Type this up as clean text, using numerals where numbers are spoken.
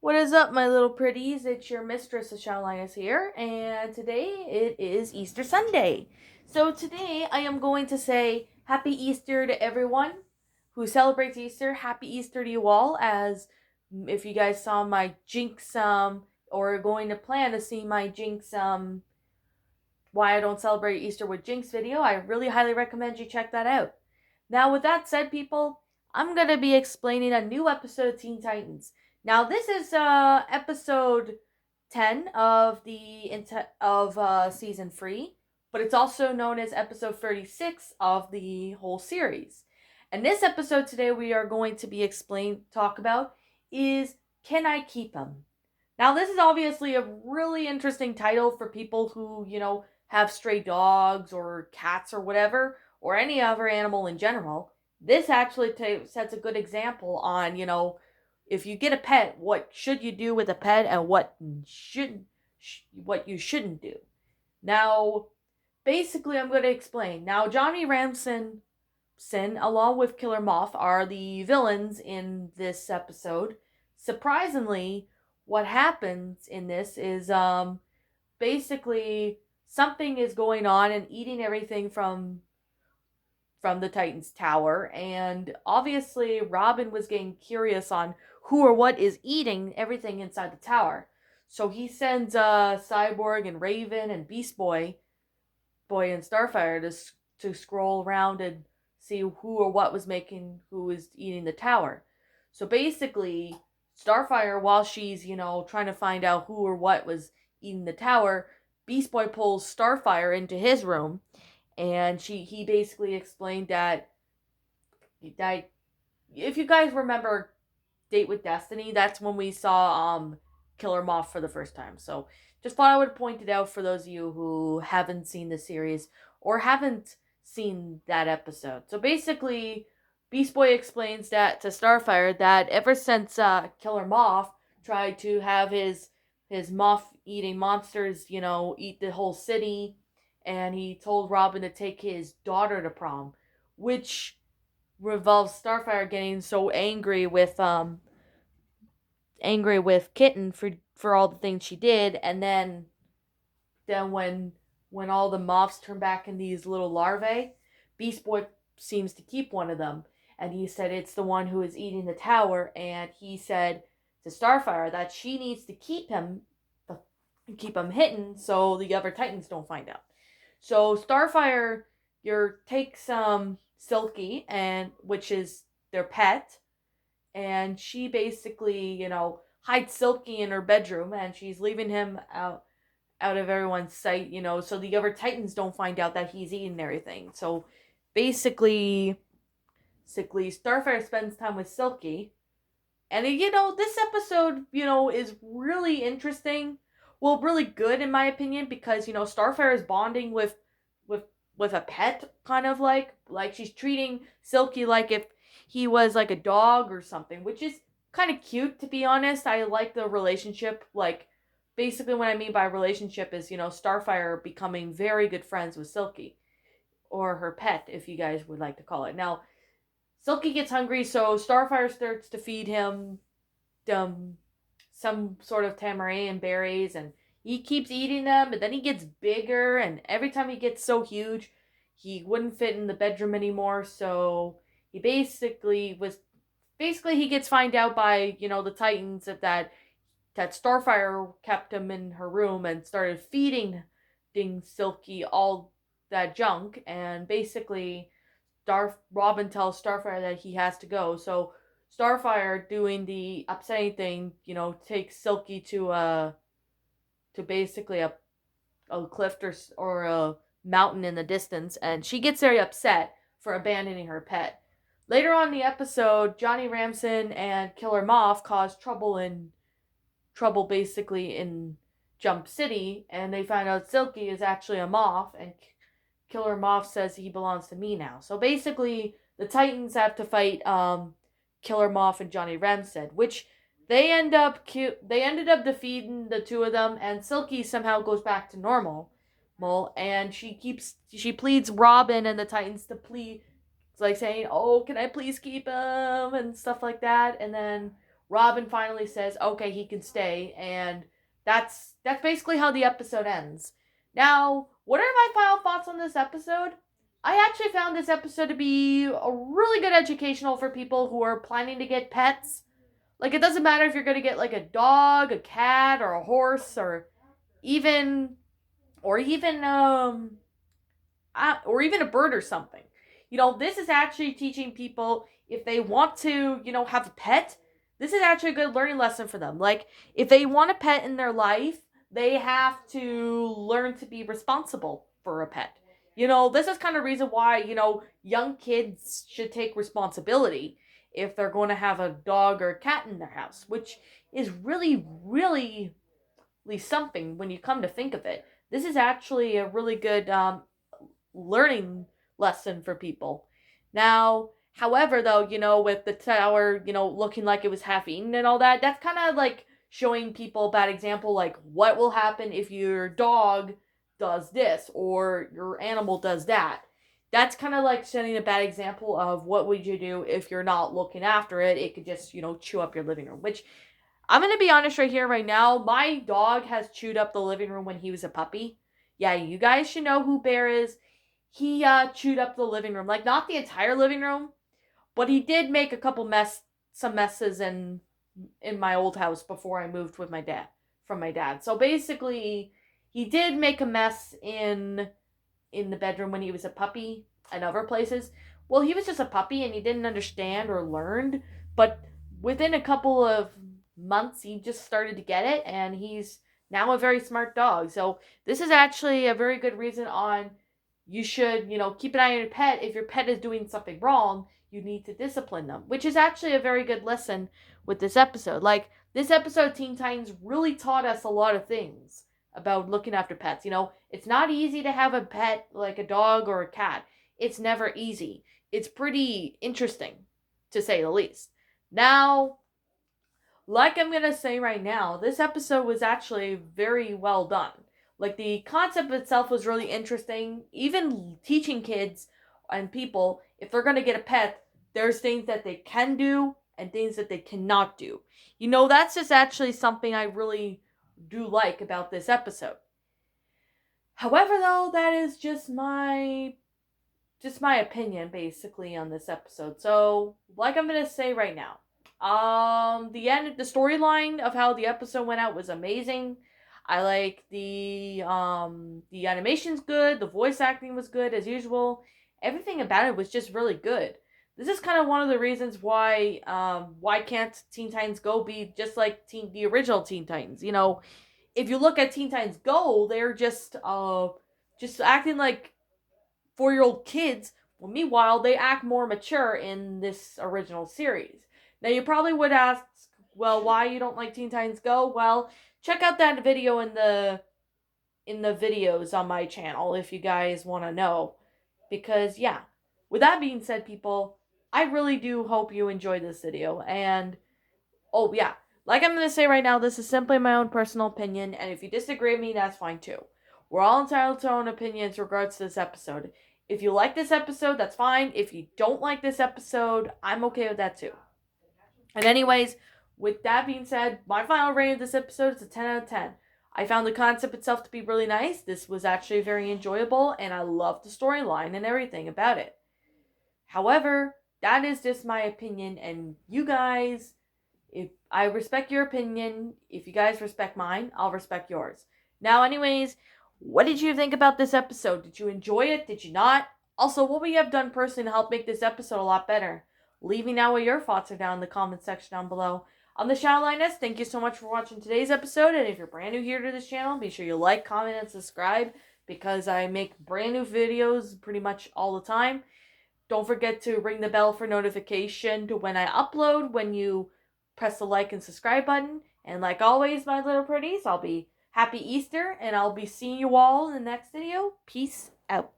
What is up, my little pretties? It's your mistress, Ashalias here, and today it is Easter Sunday. So today I am going to say Happy Easter to everyone who celebrates Easter. Happy Easter to you all, as if you guys saw my Jinx, or going to plan to see my Jinx, why I don't celebrate Easter with Jinx video, I really highly recommend you check that out. Now, with that said, people, I'm gonna be explaining a new episode of Teen Titans. Now, this is episode 10 of season 3, but it's also known as episode 36 of the whole series. And this episode today we are going to be talk about is Can I Keep Him? Now, this is obviously a really interesting title for people who, have stray dogs or cats or whatever, or any other animal in general. This actually sets a good example on, if you get a pet, what should you do with a pet and what you shouldn't do. Now, basically, I'm going to explain. Now, Johnny Ramson, along with Killer Moth, are the villains in this episode. Surprisingly, what happens in this is basically something is going on and eating everything from the Titan's tower, and obviously Robin was getting curious on who or what is eating everything inside the tower. So he sends Cyborg and Raven and Beast Boy and Starfire to scroll around and see who or what who was eating the tower. So basically, Starfire, while she's, trying to find out who or what was eating the tower, Beast Boy pulls Starfire into his room, and he basically explained that if you guys remember Date with Destiny, that's when we saw Killer Moth for the first time. So just thought I would point it out for those of you who haven't seen the series or haven't seen that episode. So basically, Beast Boy explains that to Starfire that ever since Killer Moth tried to have his moth eating monsters, eat the whole city, and he told Robin to take his daughter to prom, which revolves Starfire getting so angry with Kitten for all the things she did, and then when all the moths turn back in these little larvae, Beast Boy seems to keep one of them, and he said it's the one who is eating the tower, and he said to Starfire that she needs to keep him hidden so the other Titans don't find out. So Starfire takes Silky, and which is their pet, and she basically, hides Silky in her bedroom, and she's leaving him out of everyone's sight, so the other Titans don't find out that he's eating everything. So basically, Starfire spends time with Silky, and this episode, is really interesting. Well, really good in my opinion, because Starfire is bonding with with a pet, kind of like she's treating Silky like if he was like a dog or something, which is kind of cute, to be honest. I like the relationship. Like, basically what I mean by relationship is, Starfire becoming very good friends with Silky, or her pet, if you guys would like to call it. Now, Silky gets hungry, so Starfire starts to feed him um, some sort of tamarind berries, and he keeps eating them, and then he gets bigger, and every time he gets so huge, he wouldn't fit in the bedroom anymore, so he gets found out by, the Titans that Starfire kept him in her room and started feeding Ding Silky all that junk, and basically Robin tells Starfire that he has to go. So Starfire, doing the upsetting thing, takes Silky to basically a cliff or a mountain in the distance, and she gets very upset for abandoning her pet. Later on in the episode, Johnny Ramson and Killer Moth cause trouble basically in Jump City, and they find out Silky is actually a moth, and Killer Moth says he belongs to me now. So basically, the Titans have to fight Killer Moth and Johnny Ramson, which they ended up defeating the two of them, and Silky somehow goes back to normal. And she pleads Robin and the Titans to plead, it's like saying, "Oh, can I please keep him?" and stuff like that. And then Robin finally says, okay, he can stay, and that's basically how the episode ends. Now, what are my final thoughts on this episode? I actually found this episode to be a really good educational for people who are planning to get pets. Like, it doesn't matter if you're going to get like a dog, a cat, or a horse, even or even or even a bird or something. This is actually teaching people, if they want to, have a pet, this is actually a good learning lesson for them. Like, if they want a pet in their life, they have to learn to be responsible for a pet. This is kind of reason why, young kids should take responsibility if they're going to have a dog or a cat in their house, which is really, really something when you come to think of it. This is actually a really good learning lesson for people. Now, however, though, with the tower, looking like it was half eaten and all that, that's kind of like showing people a bad example, like what will happen if your dog does this or your animal does that. That's kind of like setting a bad example of what would you do if you're not looking after it. It could just, chew up your living room, which I'm going to be honest right here, right now. My dog has chewed up the living room when he was a puppy. Yeah, you guys should know who Bear is. He chewed up the living room. Like, not the entire living room, but he did make some messes in my old house before I moved with from my dad. So basically, he did make a mess in the bedroom when he was a puppy and other places. Well, he was just a puppy and he didn't understand or learned, but within a couple of months he just started to get it, and he's now a very smart dog. So this is actually a very good reason on you should, keep an eye on your pet. If your pet is doing something wrong, you need to discipline them, which is actually a very good lesson with this episode. Like, this episode, Teen Titans really taught us a lot of things about looking after pets. It's not easy to have a pet like a dog or a cat. It's never easy. It's pretty interesting, to say the least. Now, like I'm going to say right now, this episode was actually very well done. Like, the concept itself was really interesting. Even teaching kids and people, if they're going to get a pet, there's things that they can do and things that they cannot do. That's just actually something I really do like about this episode. However, though, that is just my opinion basically on this episode. So, like I'm going to say right now, the storyline of how the episode went out was amazing. I like the animation's good, the voice acting was good as usual. Everything about it was just really good. This is kind of one of the reasons why can't Teen Titans Go be just like the original Teen Titans? If you look at Teen Titans Go, they're just acting like 4-year-old kids. Well, meanwhile, they act more mature in this original series. Now, you probably would ask, well, why you don't like Teen Titans Go? Well, check out that video in the videos on my channel if you guys want to know. Because, yeah, with that being said, people, I really do hope you enjoyed this video. And, oh, yeah, like I'm going to say right now, this is simply my own personal opinion. And if you disagree with me, that's fine too. We're all entitled to our own opinions regards to this episode. If you like this episode, that's fine. If you don't like this episode, I'm okay with that too. And anyways, with that being said, my final rating of this episode is a 10 out of 10. I found the concept itself to be really nice. This was actually very enjoyable, and I loved the storyline and everything about it. However, that is just my opinion, and you guys, if I respect your opinion, if you guys respect mine, I'll respect yours. Now, anyways, what did you think about this episode? Did you enjoy it? Did you not? Also, what would you have done personally to help make this episode a lot better? Leave me know what your thoughts are down in the comment section down below. On the channel Linus, thank you so much for watching today's episode, and if you're brand new here to this channel, be sure you like, comment, and subscribe, because I make brand new videos pretty much all the time. Don't forget to ring the bell for notification to when I upload, when you press the like and subscribe button. And like always, my little pretties, I'll be happy Easter, and I'll be seeing you all in the next video. Peace out.